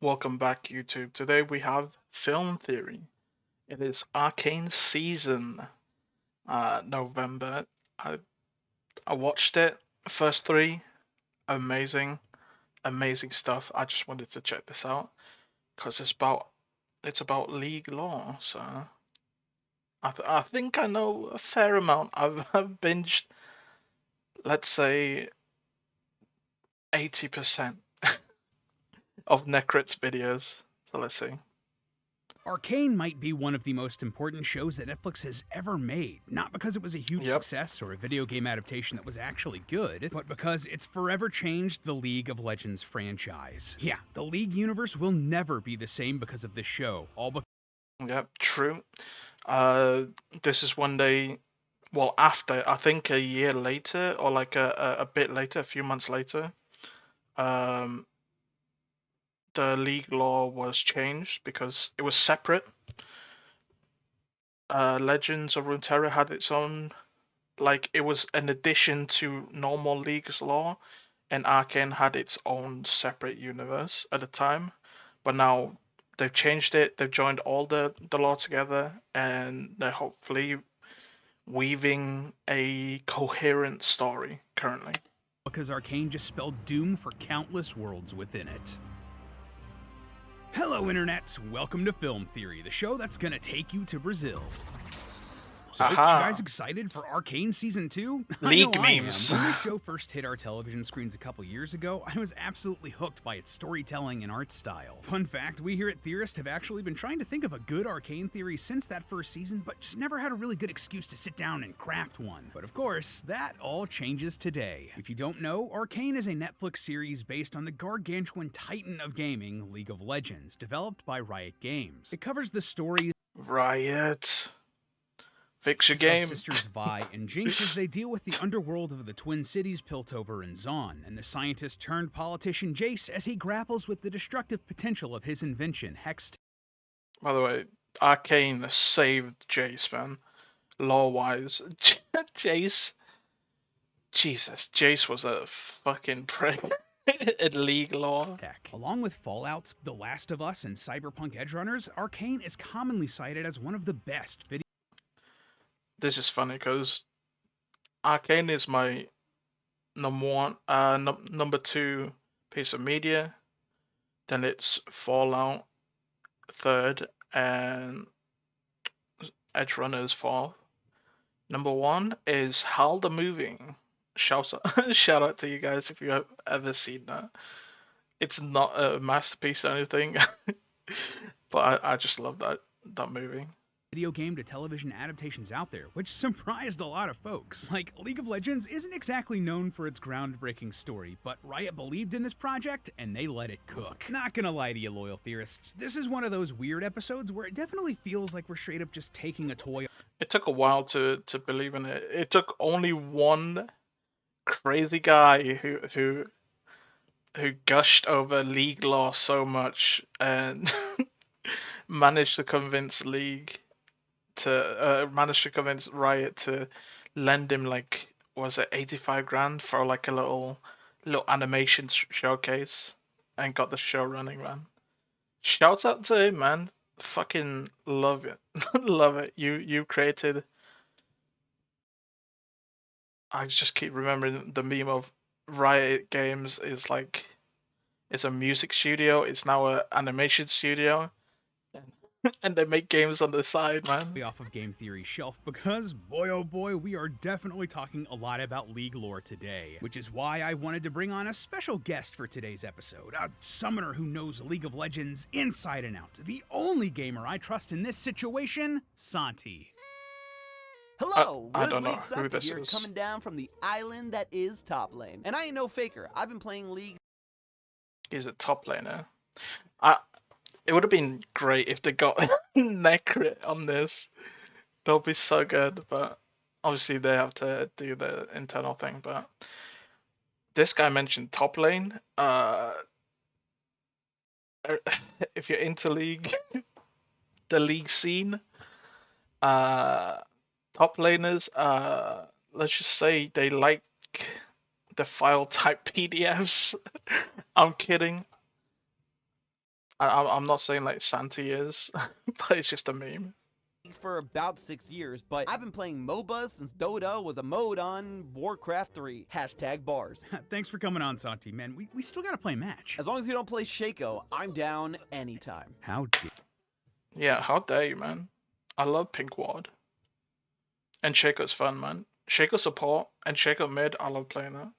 Welcome back, YouTube. Today we have film theory. It is Arcane season, November. I I watched it. First three, amazing, amazing stuff. I just wanted to check this out because it's about league law. So I think I know a fair amount. I've binged, let's say, 80% of Necrit's videos. So let's see. Arcane might be one of the most important shows that Netflix has ever made, not because it was a huge Yep. success or a video game adaptation that was actually good, but because it's forever changed the League of Legends franchise. Yeah, the League universe will never be the same because of this show, all because Yep. True. Uh, this is one day, well, after, I think a year later, or like a bit later, a few months later, um, the league law was changed because it was separate. Legends of Runeterra had its own, like, it was an addition to normal League's law, and Arcane had its own separate universe at the time. But now they've changed it, they've joined all the law together, and they're hopefully weaving a coherent story currently. Arcane just spelled doom for countless worlds within it. Hello, Internet! Welcome to Film Theory, the show that's gonna take you to Brazil. So, you guys Aha! excited for Arcane Season 2? I know League I am. memes. When this show first hit our television screens a couple years ago, I was absolutely hooked by its storytelling and art style. Fun fact, we here at Theorist have actually been trying to think of a good Arcane theory since that first season, but just never had a really good excuse to sit down and craft one. But of course, that all changes today. If you don't know, Arcane is a Netflix series based on the gargantuan titan of gaming, League of Legends, developed by Riot Games. It covers the stories Riot. Fix your of game. sisters Vi and Jinx as they deal with the underworld of the Twin Cities, Piltover and Zaun, and the scientist turned politician Jace as he grapples with the destructive potential of his invention, Hex. By the way, Arcane saved Jace, man. Law wise. Jace. Jesus, Jace was a fucking prick in League law. Tech. Along with Fallout, The Last of Us, and Cyberpunk Edgerunners, Arcane is commonly cited as one of the best video. This is funny because Arcane is my number two piece of media. Then it's Fallout third, and Edgerunners fourth. Number one is Hal the Movie. Shout out to you guys if you have ever seen that. It's not a masterpiece or anything, but I just love that movie. Video game to television adaptations out there, which surprised a lot of folks. Like, League of Legends isn't exactly known for its groundbreaking story, but Riot believed in this project and they let it cook. Not gonna lie to you, loyal theorists, this is one of those weird episodes where it definitely feels like we're straight up just taking a toy. It took a while to believe in it. It took only one crazy guy who gushed over League law so much and managed to convince League to managed to convince Riot to lend him, like, was it 85 grand for like a little animation showcase, and got the show running, man. Shouts out to him, man. Fucking love it. Love it. You created, I just keep remembering the meme of Riot Games is like, it's a music studio, it's now a animation studio, and they make games on the side, man. Off of game theory's shelf because, boy oh boy, we are definitely talking a lot about League lore today. Which is why I wanted to bring on a special guest for today's episode, a summoner who knows League of Legends inside and out. The only gamer I trust in this situation, Santi. Hello, I don't know Woodblade who Santi this here, is. coming down from the island that is top lane. And I ain't no faker. I've been playing League He's a top laner. I It would have been great if they got Necrit on this. That would be so good, but obviously they have to do the internal thing. But this guy mentioned top lane. If you're into League, the League scene, uh, top laners, let's just say they like the file type PDFs. I'm kidding. I'm not saying like Santi is, but it's just a meme. for about 6 years, but I've been playing MOBAs since Dota was a mode on Warcraft 3. Hashtag bars. Thanks for coming on, Santi. Man, we still gotta play match. As long as you don't play Shaco, I'm down anytime. How dare Yeah, how dare you, man? I love Pink Ward. And Shaco's fun, man. Shaco support and Shaco mid, I love playing that.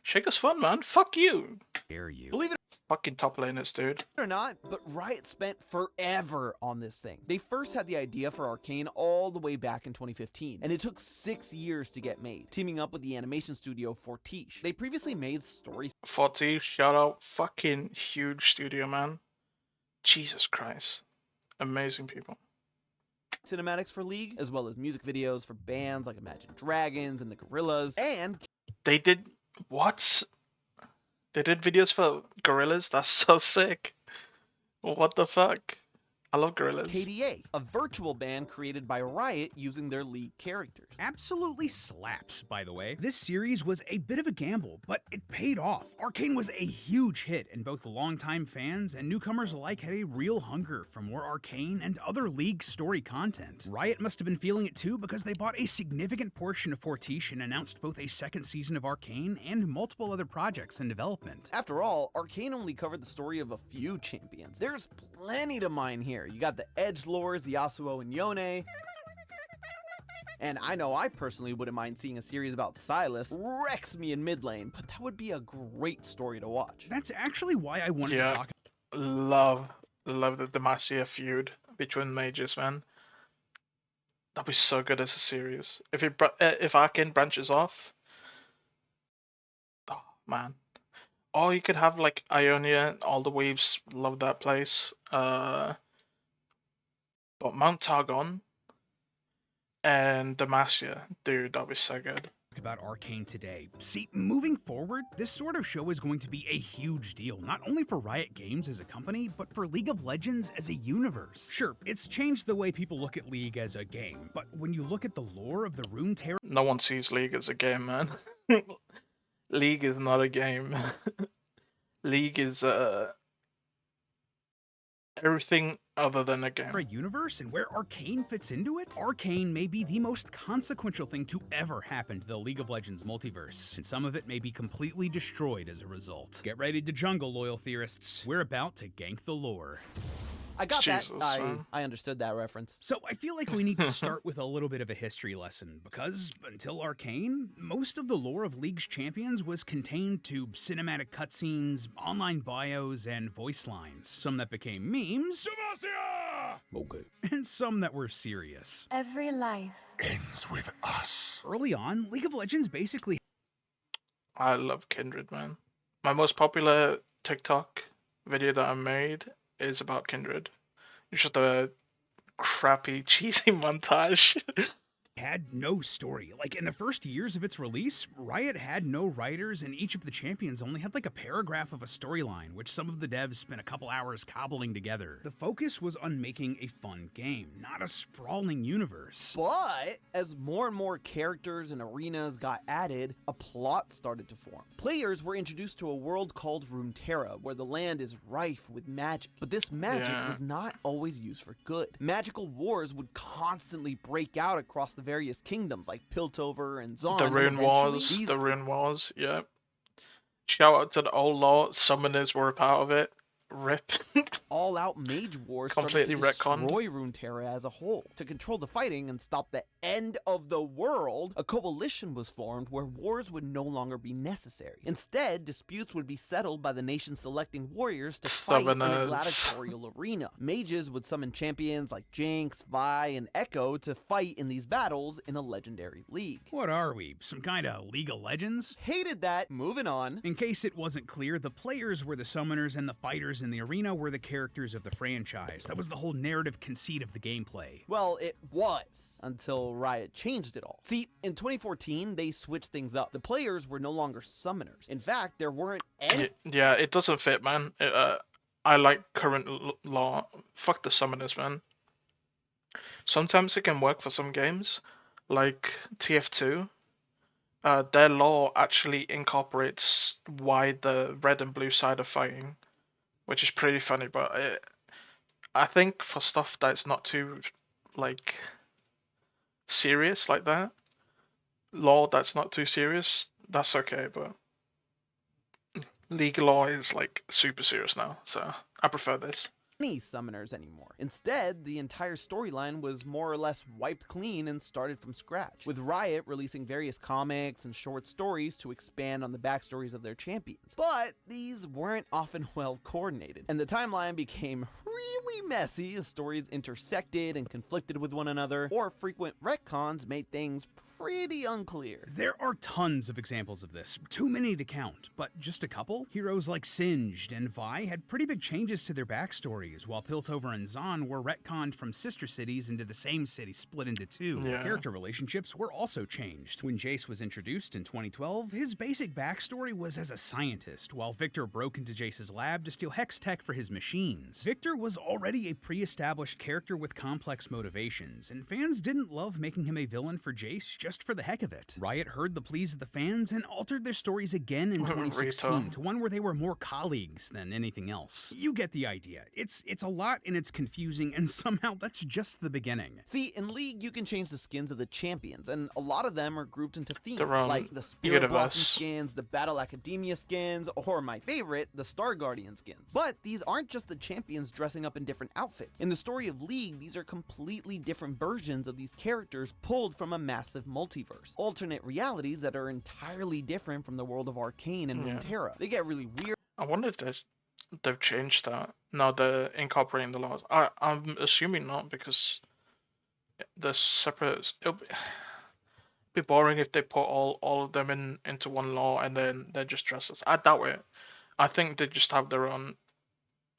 Shaco's fun, man. Fuck you. you? Believe it Fucking top laners, dude. or not, but Riot spent forever on this thing. They first had the idea for Arcane all the way back in 2015, and it took 6 years to get made, teaming up with the animation studio Fortiche. They previously made story 40, shout out. Fucking huge studio, man. Jesus Christ. Amazing people. cinematics for League, as well as music videos for bands like Imagine Dragons and the Gorillaz, and They did what? They did videos for Gorillas? That's so sick. What the fuck? I love Gorillas. KDA, a virtual band created by Riot using their League characters. Absolutely slaps, by the way. This series was a bit of a gamble, but it paid off. Arcane was a huge hit, and both longtime fans and newcomers alike had a real hunger for more Arcane and other League story content. Riot must have been feeling it too, because they bought a significant portion of Fortiche and announced both a second season of Arcane and multiple other projects in development. After all, Arcane only covered the story of a few champions. There's plenty to mine here. You got the Edgelords, Yasuo and Yone. And I know I personally wouldn't mind seeing a series about Silas wrecks me in mid lane, but that would be a great story to watch. That's actually why I wanted Yeah. to talk Love the Demacia feud between mages, man. That'd be so good as a series. If Arcane branches off, oh man. Or you could have like Ionia, all the waves love that place. But Mount Targon and Demacia, dude, that'd be so good. about Arcane today. See, moving forward, this sort of show is going to be a huge deal, not only for Riot Games as a company, but for League of Legends as a universe. Sure, it's changed the way people look at League as a game, but when you look at the lore of the Runeterra, No one sees League as a game, man. League is not a game. League is everything other than a game. universe and where Arcane fits into it, Arcane may be the most consequential thing to ever happen to the League of Legends multiverse, and some of it may be completely destroyed as a result. Get ready to jungle, loyal theorists. We're about to gank the lore. I got Jesus, that. man. I understood that reference. So I feel like we need to start with a little bit of a history lesson, because until Arcane, most of the lore of League's champions was contained to cinematic cutscenes, online bios, and voice lines. Some that became memes, okay, and some that were serious. Every life ends with us. Early on, League of Legends basically I love Kindred, man. My most popular TikTok video that I made is about Kindred. It's just a crappy, cheesy montage. had no story. Like, in the first years of its release, Riot had no writers, and each of the champions only had like a paragraph of a storyline, which some of the devs spent a couple hours cobbling together. The focus was on making a fun game, not a sprawling universe. But as more and more characters and arenas got added, a plot started to form. Players were introduced to a world called Runeterra, where the land is rife with magic. But this magic was not always used for good. Magical wars would constantly break out across the various kingdoms like Piltover and Zon. The Rune Wars, yeah. Shout out to the old lore, summoners were a part of it. Rip. All-out mage wars Completely started to retconned. destroy Runeterra as a whole. To control the fighting and stop the end of the world, a coalition was formed where wars would no longer be necessary. Instead, disputes would be settled by the nation selecting warriors to fight in a Summoners. gladiatorial arena. Mages would summon champions like Jinx, Vi, and Echo to fight in these battles in a legendary league. What are we, some kind of League of Legends? Hated that. Moving on. In case it wasn't clear, the players were the summoners and the fighters in the arena were the characters of the franchise. That was the whole narrative conceit of the gameplay. Well, it was, until Riot changed it all. See, in 2014, they switched things up. The players were no longer summoners. In fact, there weren't any... Yeah, it doesn't fit, man. I like current law. Fuck the summoners, man. Sometimes it can work for some games, like TF2. Their law actually incorporates why the red and blue side are fighting. which is pretty funny. But I think for stuff that's not too like serious like that, law that's not too serious, that's okay. But legal law is like super serious now, so I prefer this. Any summoners anymore. Instead, the entire storyline was more or less wiped clean and started from scratch, with Riot releasing various comics and short stories to expand on the backstories of their champions. But these weren't often well coordinated, and the timeline became really messy as stories intersected and conflicted with one another, or frequent retcons made things pretty unclear. There are tons of examples of this, too many to count, but just a couple. Heroes like Singed and Vi had pretty big changes to their backstories, while Piltover and Zahn were retconned from sister cities into the same city split into two. Yeah. Character relationships were also changed. When Jace was introduced in 2012, his basic backstory was as a scientist, while Victor broke into Jace's lab to steal hex tech for his machines. Victor was already a pre-established character with complex motivations, and fans didn't love making him a villain for Jace just for the heck of it. Riot heard the pleas of the fans and altered their stories again in 2016 to one where they were more colleagues than anything else. You get the idea. It's a lot and it's confusing, and somehow that's just the beginning. See, in League, you can change the skins of the champions, and a lot of them are grouped into themes, Their own like the Spirit Blossom universe. skins, the Battle Academia skins, or my favorite, the Star Guardian skins. But these aren't just the champions dressing up in different outfits. In the story of League, these are completely different versions of these characters pulled from a massive multiverse. Alternate realities that are entirely different from the world of Arcane and Yeah. Runeterra. They get really weird. I wonder if they've changed that. No, they're incorporating the laws. I'm assuming not, because they're separate. It'll be boring if they put all of them into one law and then they're just dresses. I doubt it. I think they just have their own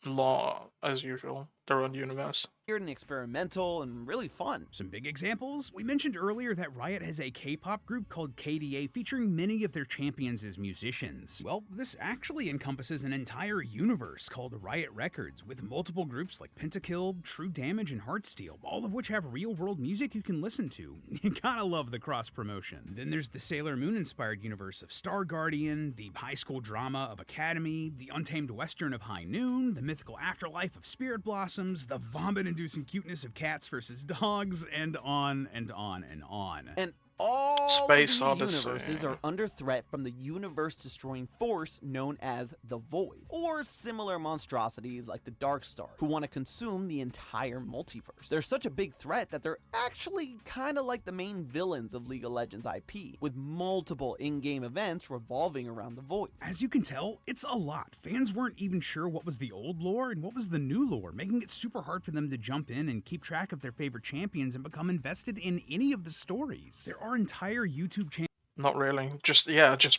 law as usual, their own universe. And experimental and really fun. Some big examples. We mentioned earlier that Riot has a K-pop group called KDA featuring many of their champions as musicians. Well, this actually encompasses an entire universe called Riot Records, with multiple groups like Pentakill, True Damage, and Heartsteel, all of which have real-world music you can listen to. You gotta love the cross-promotion. Then there's the Sailor Moon-inspired universe of Star Guardian, the high school drama of Academy, the untamed western of High Noon, the mythical afterlife of Spirit Blossoms, the vomit-inducing cuteness of cats versus dogs, and on and on and on. And all Space of these Odyssey. universes are under threat from the universe-destroying force known as the Void, or similar monstrosities like the Darkstar, who want to consume the entire multiverse. They're such a big threat that they're actually kind of like the main villains of League of Legends IP, with multiple in-game events revolving around the Void. As you can tell, it's a lot. Fans weren't even sure what was the old lore and what was the new lore, making it super hard for them to jump in and keep track of their favorite champions and become invested in any of the stories. There are entire YouTube Not really. Just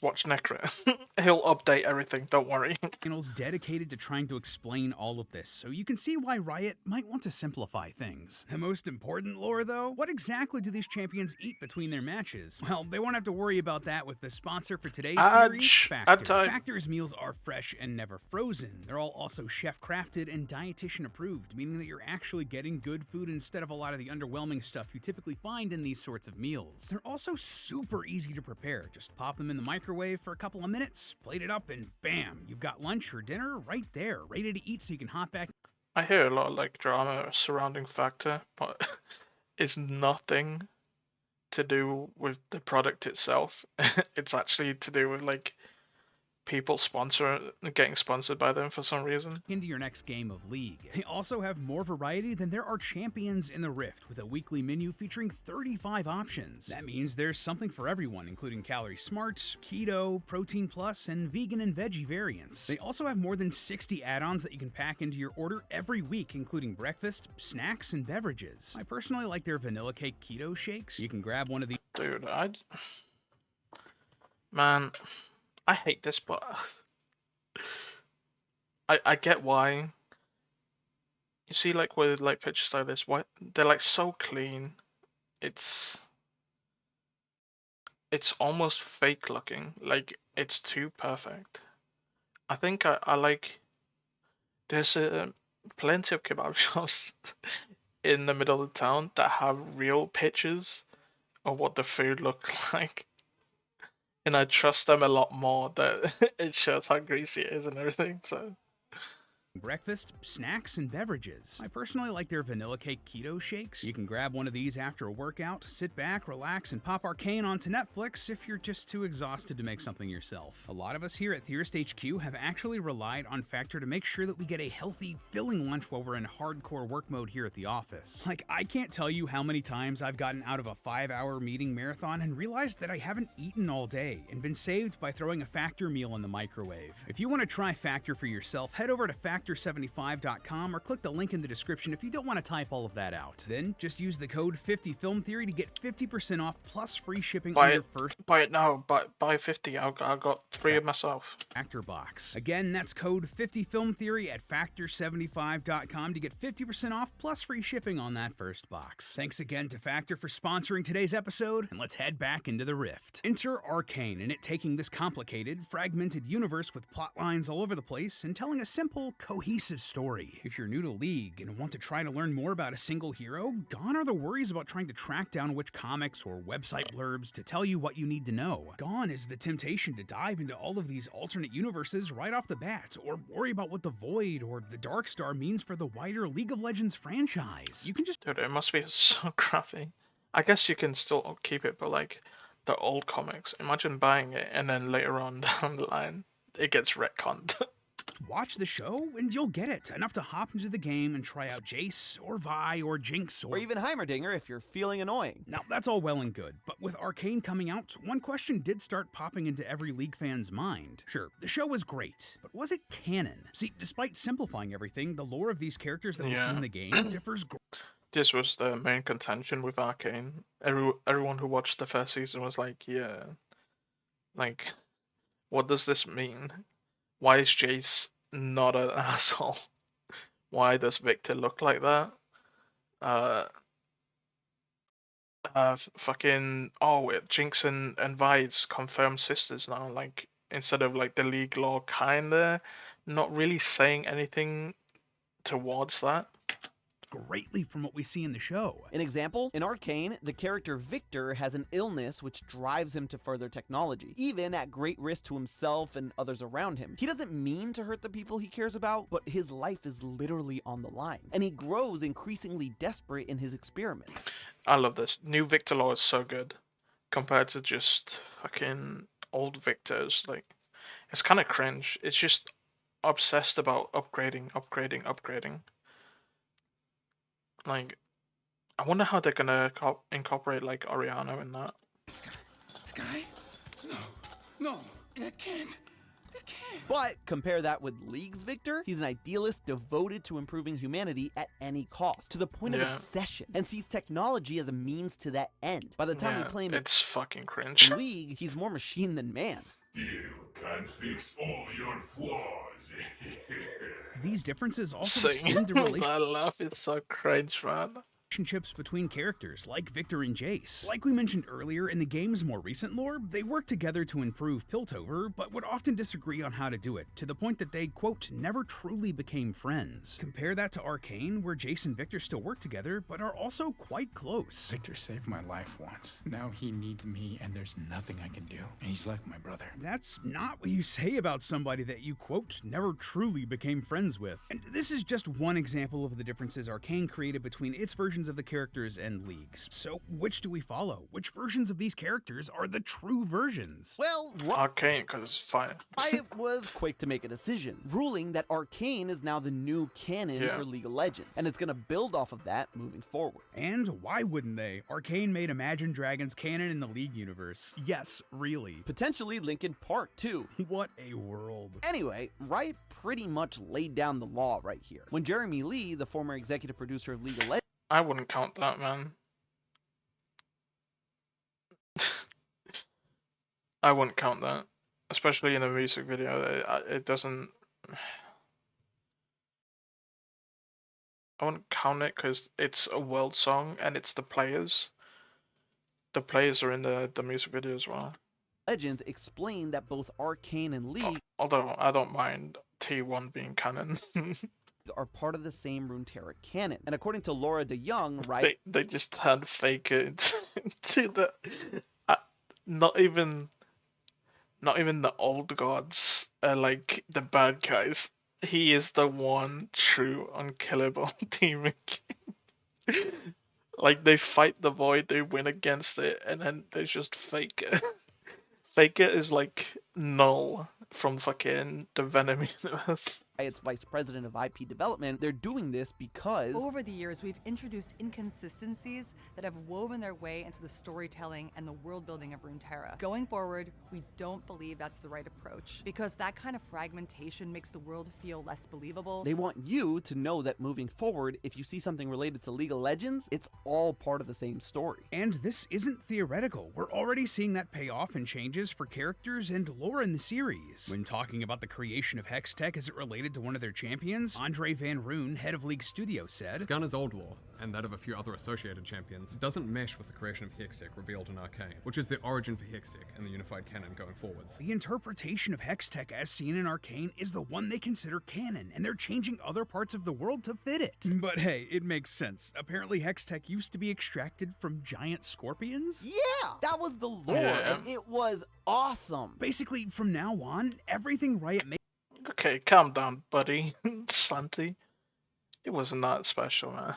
watch Necro. He'll update everything, don't worry. channels dedicated to trying to explain all of this, so you can see why Riot might want to simplify things. The most important lore, though, what exactly do these champions eat between their matches? Well, they won't have to worry about that with the sponsor for today's theory, Factor. Factor's meals are fresh and never frozen. They're all also chef-crafted and dietitian approved, meaning that you're actually getting good food instead of a lot of the underwhelming stuff you typically find in these sorts of meals. They're also super easy to prepare. Just pop them in the microwave for a couple of minutes, plate it up, and bam, you've got lunch or dinner right there, ready to eat so you can hop back. I hear a lot of like drama surrounding Factor, but it's nothing to do with the product itself. It's actually to do with like people getting sponsored by them for some reason. Into your next game of League. They also have more variety than there are champions in the Rift, with a weekly menu featuring 35 options. That means there's something for everyone, including Calorie Smarts, Keto, Protein Plus, and vegan and veggie variants. They also have more than 60 add-ons that you can pack into your order every week, including breakfast, snacks, and beverages. I personally like their vanilla cake keto shakes. You can grab one of these. Dude, man, I hate this, but I get why. You see, like with like pictures like this, why they're like so clean. It's almost fake looking. Like it's too perfect. I think I like. There's plenty of kebab shops in the middle of town that have real pictures of what the food look like. And I trust them a lot more that it shows how greasy it is and everything. So breakfast, snacks, and beverages. I personally like their vanilla cake keto shakes. You can grab one of these after a workout, sit back, relax, and pop Arcane onto Netflix if you're just too exhausted to make something yourself. A lot of us here at Theorist HQ have actually relied on Factor to make sure that we get a healthy, filling lunch while we're in hardcore work mode here at the office. Like, I can't tell you how many times I've gotten out of a 5-hour meeting marathon and realized that I haven't eaten all day and been saved by throwing a Factor meal in the microwave. If you want to try Factor for yourself, head over to factor75.com or click the link in the description if you don't want to type all of that out. Then just use the code 50FilmTheory to get 50% off plus free shipping on your first Buy it now. Buy 50. I got 3 of myself. Factor box. Again, that's code 50FilmTheory at factor75.com to get 50% off plus free shipping on that first box. Thanks again to Factor for sponsoring today's episode, and let's head back into the Rift. Enter Arcane, and it taking this complicated, fragmented universe with plot lines all over the place and telling a simple, cohesive story. If you're new to League and want to try to learn more about a single hero, gone are the worries about trying to track down which comics or website blurbs to tell you what you need to know. Gone is the temptation to dive into all of these alternate universes right off the bat, or worry about what the Void or the Darkstar means for the wider League of Legends franchise. You can just Dude, it must be so crappy. I guess you can still keep it, but like the old comics, imagine buying it and then later on down the line, it gets retconned. watch the show and you'll get it. Enough to hop into the game and try out Jace, or Vi, or Jinx, Or even Heimerdinger if you're feeling annoying. Now, that's all well and good, but with Arcane coming out, one question did start popping into every League fan's mind. Sure, the show was great, but was it canon? See, despite simplifying everything, the lore of these characters that we see in the game differs This was the main contention with Arcane. Everyone who watched the first season was like, yeah, like, what does this mean? Why is Jace not an asshole? Why does Victor look like that? Jinx and Vi's confirmed sisters now. Like, instead of like the League lore kinda not really saying anything towards that. greatly from what we see in the show. An example, in Arcane, the character Victor has an illness which drives him to further technology, even at great risk to himself and others around him. He doesn't mean to hurt the people he cares about, but his life is literally on the line, and he grows increasingly desperate in his experiments. I love this. New Victor lore is so good compared to just fucking old Victors. Like, it's kind of cringe. It's just obsessed about upgrading. Like, I wonder how they're gonna incorporate like Oriana in that. This guy? No, that can't. But compare that with League's Victor, he's an idealist devoted to improving humanity at any cost, to the point of obsession, and sees technology as a means to that end. By the time we play him it's fucking cringe. in League, he's more machine than man. Still can't fix all your flaws. These differences also extend to relationships. I laugh, it's so cringe, man. Relationships between characters like Victor and Jace. Like we mentioned earlier, in the game's more recent lore, they worked together to improve Piltover, but would often disagree on how to do it, to the point that they, quote, never truly became friends. Compare that to Arcane, where Jace and Victor still work together, but are also quite close. Victor saved my life once. Now he needs me, and there's nothing I can do. He's like my brother. That's not what you say about somebody that you, quote, never truly became friends with. And this is just one example of the differences Arcane created between its version of the characters and leagues. So which do we follow? Which versions of these characters are the true versions? Well, Arcane, because it's fire. I was quick to make a decision, ruling that Arcane is now the new canon for League of Legends, and it's going to build off of that moving forward. And why wouldn't they? Arcane made Imagine Dragons canon in the League universe. Yes, really. Potentially Linkin Park, too. What a world. Anyway, Riot pretty much laid down the law right here. When Jeremy Lee, the former executive producer of League of Legends, I wouldn't count that, man. I wouldn't count that, especially in a music video. It doesn't. I wouldn't count it because it's a world song and it's the players. The players are in the music video as well. Legends explained that both Arcane and League, although I don't mind T1 being canon. are part of the same Runeterra canon. And according to Laura DeYoung, right? They just had fake it into the not even the old gods are like the bad guys. he is the one true unkillable demon king. Like they fight the void, they win against it, and then they just fake it. Fake it is like null from fucking the Venom universe. Riot's vice president of IP development, they're doing this because over the years, we've introduced inconsistencies that have woven their way into the storytelling and the world building of Runeterra. Going forward, we don't believe that's the right approach, because that kind of fragmentation makes the world feel less believable. they want you to know that moving forward, if you see something related to League of Legends, it's all part of the same story. And this isn't theoretical. We're already seeing that pay off in changes for characters and lore in the series. When talking about the creation of Hextech as it related to one of their champions, Andre Van Roon, head of League Studios, said, Skarner's old lore, and that of a few other associated champions, doesn't mesh with the creation of Hextech revealed in Arcane, which is the origin for Hextech and the unified canon going forwards. the interpretation of Hextech as seen in Arcane is the one they consider canon, and they're changing other parts of the world to fit it. But hey, it makes sense. Apparently Hextech used to be extracted from giant scorpions? Yeah, that was the lore, Yeah. and it was awesome. Basically, from now on, everything Riot makes Okay, calm down, buddy. Slanty. It wasn't that special, man.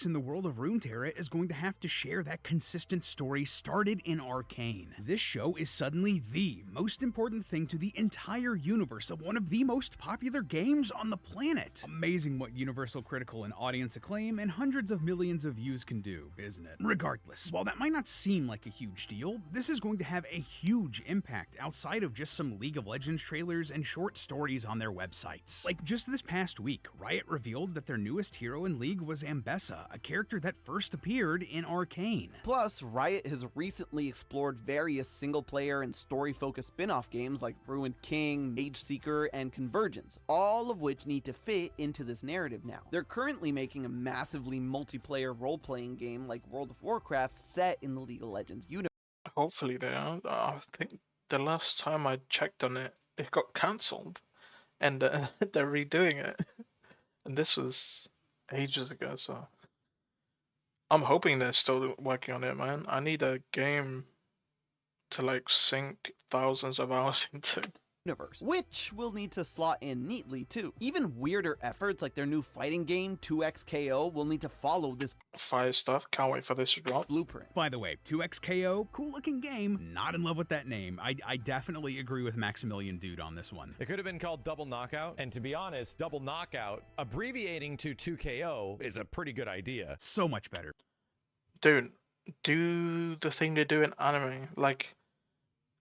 in the world of Runeterra is going to have to share that consistent story started in Arcane. This show is suddenly the most important thing to the entire universe of one of the most popular games on the planet. Amazing what universal critical and audience acclaim and hundreds of millions of views can do, isn't it? Regardless, while that might not seem like a huge deal, this is going to have a huge impact outside of just some League of Legends trailers and short stories on their websites. Like just this past week, Riot revealed that their newest hero in League was Ambessa, a character that first appeared in Arcane. Plus, Riot has recently explored various single-player and story-focused spin-off games like Ruined King, Mage Seeker, and Convergence, all of which need to fit into this narrative now. They're currently making a massively multiplayer role-playing game like World of Warcraft set in the League of Legends universe. Hopefully they are. I think the last time I checked on it, it got cancelled, and they're redoing it. And this was ages ago, so I'm hoping they're still working on it, man. I need a game to like sink thousands of hours into. Which will need to slot in neatly too. Even weirder efforts like their new fighting game 2XKO will need to follow this Fire stuff. Can't wait for this to drop. blueprint. By the way, 2XKO, cool looking game, not in love with that name. I definitely agree with Maximilian Dude on this one. It could have been called Double Knockout, and to be honest, Double Knockout, abbreviating to 2KO, is a pretty good idea. So much better. Dude, do the thing they do in anime. Like,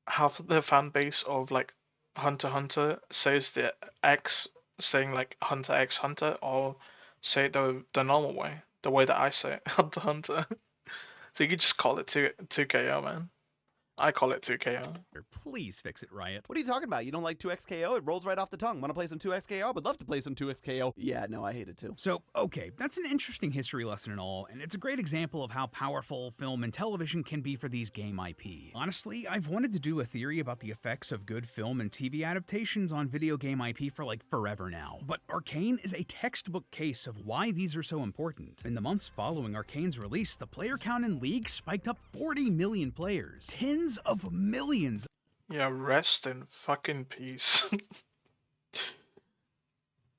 half the fan base of like Hunter x Hunter says the X, saying like Hunter x Hunter, or say it the normal way, the way that I say it, Hunter x Hunter. So you could just call it 2KO, man. I call it 2KO. Please fix it, Riot. What are you talking about? You don't like 2XKO? It rolls right off the tongue. Want to play some 2XKO? I would love to play some 2XKO. Yeah, no, I hate it too. So, okay, that's an interesting history lesson and all, and it's a great example of how powerful film and television can be for these game IP. Honestly, I've wanted to do a theory about the effects of good film and TV adaptations on video game IP for like forever now. But Arcane is a textbook case of why these are so important. In the months following Arcane's release, the player count in League spiked up 40 million players. Tens of millions Yeah, rest in fucking peace.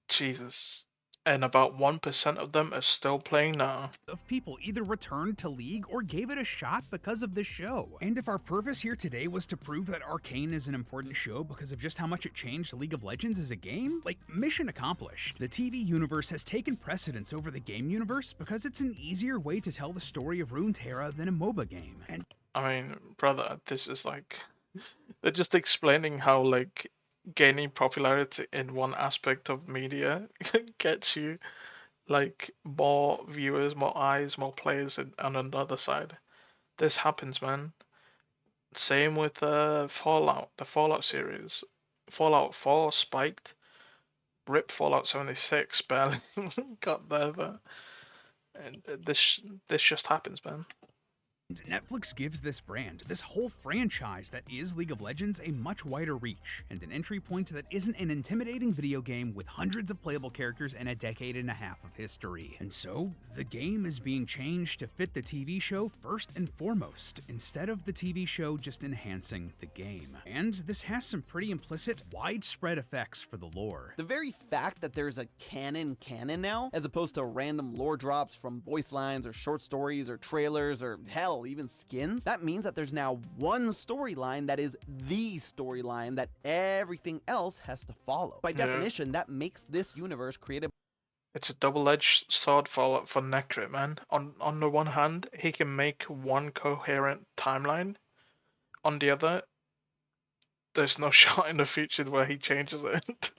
Jesus. And about 1% of them are still playing now. of people either returned to League or gave it a shot because of this show. And if our purpose here today was to prove that Arcane is an important show because of just how much it changed League of Legends as a game, like, mission accomplished. The TV universe has taken precedence over the game universe because it's an easier way to tell the story of Runeterra than a MOBA game. And I mean, brother, this is like, they're just explaining how like gaining popularity in one aspect of media gets you like more viewers, more eyes, more players on another side. This happens, man. Same with Fallout, the Fallout series. Fallout 4 spiked. Rip Fallout 76 barely got there, but and this just happens, man. Netflix gives this brand, this whole franchise that is League of Legends, a much wider reach, and an entry point that isn't an intimidating video game with hundreds of playable characters and a decade and a half of history. And so, the game is being changed to fit the TV show first and foremost, instead of the TV show just enhancing the game. And this has some pretty implicit, widespread effects for the lore. The very fact that there's a canon now, as opposed to random lore drops from voice lines or short stories or trailers or hell, even skins, that means that there's now one storyline that is the storyline that everything else has to follow. By definition, that makes this universe created. It's a double-edged sword for Necrit, man. On the one hand, he can make one coherent timeline. On the other, there's no shot in the future where he changes it.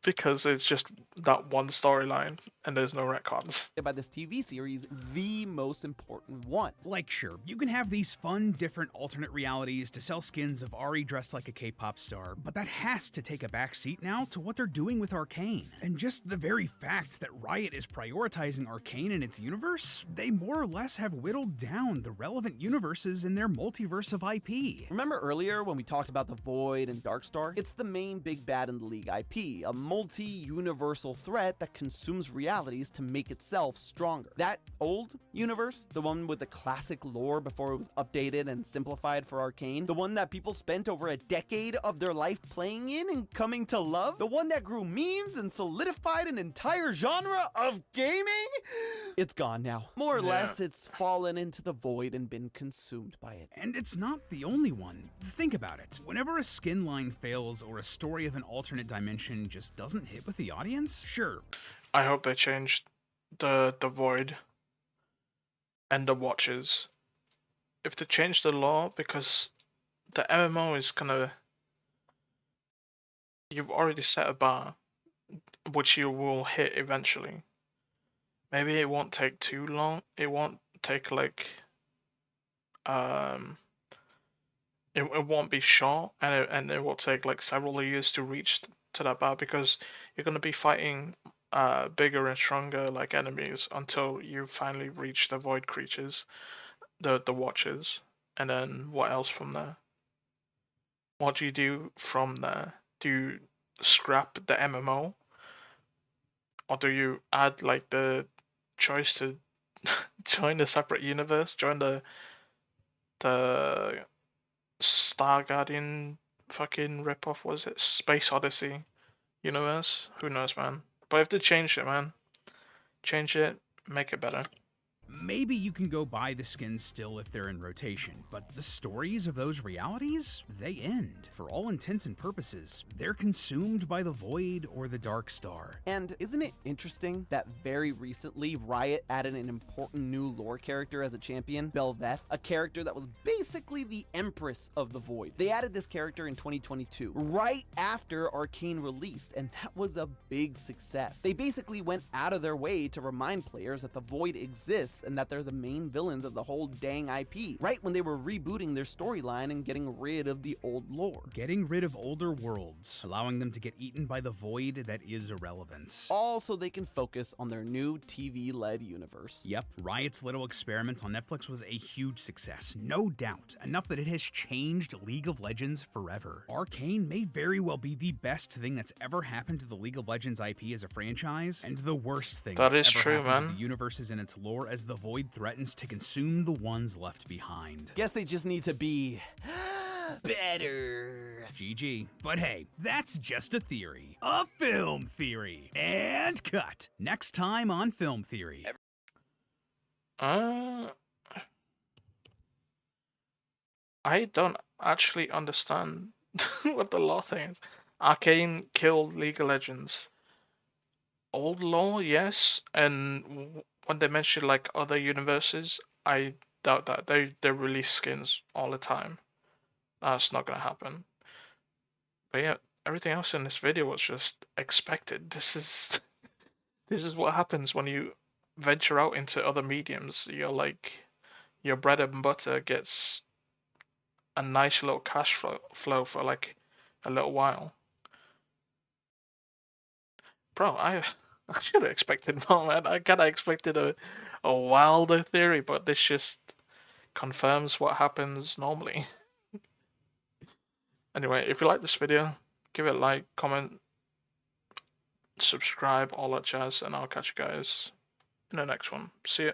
Because it's just that one storyline and there's no retcons. By this TV series, the most important one. Like, sure, you can have these fun, different alternate realities to sell skins of Ari dressed like a K-pop star, but that has to take a back seat now to what they're doing with Arcane. And just the very fact that Riot is prioritizing Arcane and its universe, they more or less have whittled down the relevant universes in their multiverse of IP. Remember earlier when we talked about the Void and Darkstar? It's the main big bad in the League IP. A multi-universal threat that consumes realities to make itself stronger. That old universe, the one with the classic lore before it was updated and simplified for Arcane, the one that people spent over a decade of their life playing in and coming to love, the one that grew memes and solidified an entire genre of gaming, it's gone now. More or less, it's fallen into the void and been consumed by it. And it's not the only one. Think about it. Whenever a skin line fails or a story of an alternate dimension just doesn't hit with the audience, sure. I hope they changed the Void and the Watches. If they change the law, because the MMO is gonna, you've already set a bar, which you will hit eventually. Maybe it won't take too long. It won't take like, it won't be short, and it will take like several years to reach to that bar, because you're gonna be fighting bigger and stronger like enemies until you finally reach the void creatures, the Watchers, and then what else from there? What do you do from there? Do you scrap the MMO, or do you add like the choice to join a separate universe, join the Star Guardian fucking ripoff, was it Space Odyssey universe? Who knows, man? But if they change it, man, change it, make it better. Maybe you can go buy the skins still if they're in rotation, but the stories of those realities, they end. For all intents and purposes, they're consumed by the Void or the Dark Star. And isn't it interesting that very recently Riot added an important new lore character as a champion, Bel'Veth, a character that was basically the Empress of the Void. They added this character in 2022, right after Arcane released, and that was a big success. They basically went out of their way to remind players that the Void exists and that they're the main villains of the whole dang IP, right when they were rebooting their storyline and getting rid of the old lore. Getting rid of older worlds, allowing them to get eaten by the void that is irrelevance. All so they can focus on their new TV-led universe. Yep, Riot's little experiment on Netflix was a huge success, no doubt, enough that it has changed League of Legends forever. Arcane may very well be the best thing that's ever happened to the League of Legends IP as a franchise, and the worst thing That that's is ever true, happened man. to the universes in its lore as the void threatens to consume the ones left behind. Guess they just need to be better. GG. But hey, that's just a theory. A film theory. And cut. Next time on Film Theory. I don't actually understand what the law thing is. Arcane killed League of Legends. Old lore, yes, and when they mention like other universes, I doubt that. They release skins all the time. That's not gonna happen. But yeah, everything else in this video was just expected. This is what happens when you venture out into other mediums. You're like, your bread and butter gets a nice little cash flow for like a little while. Bro, I should have expected more, man. I kind of expected a wilder theory, but this just confirms what happens normally. Anyway, if you like this video, give it a like, comment, subscribe, all that jazz, and I'll catch you guys in the next one. See ya.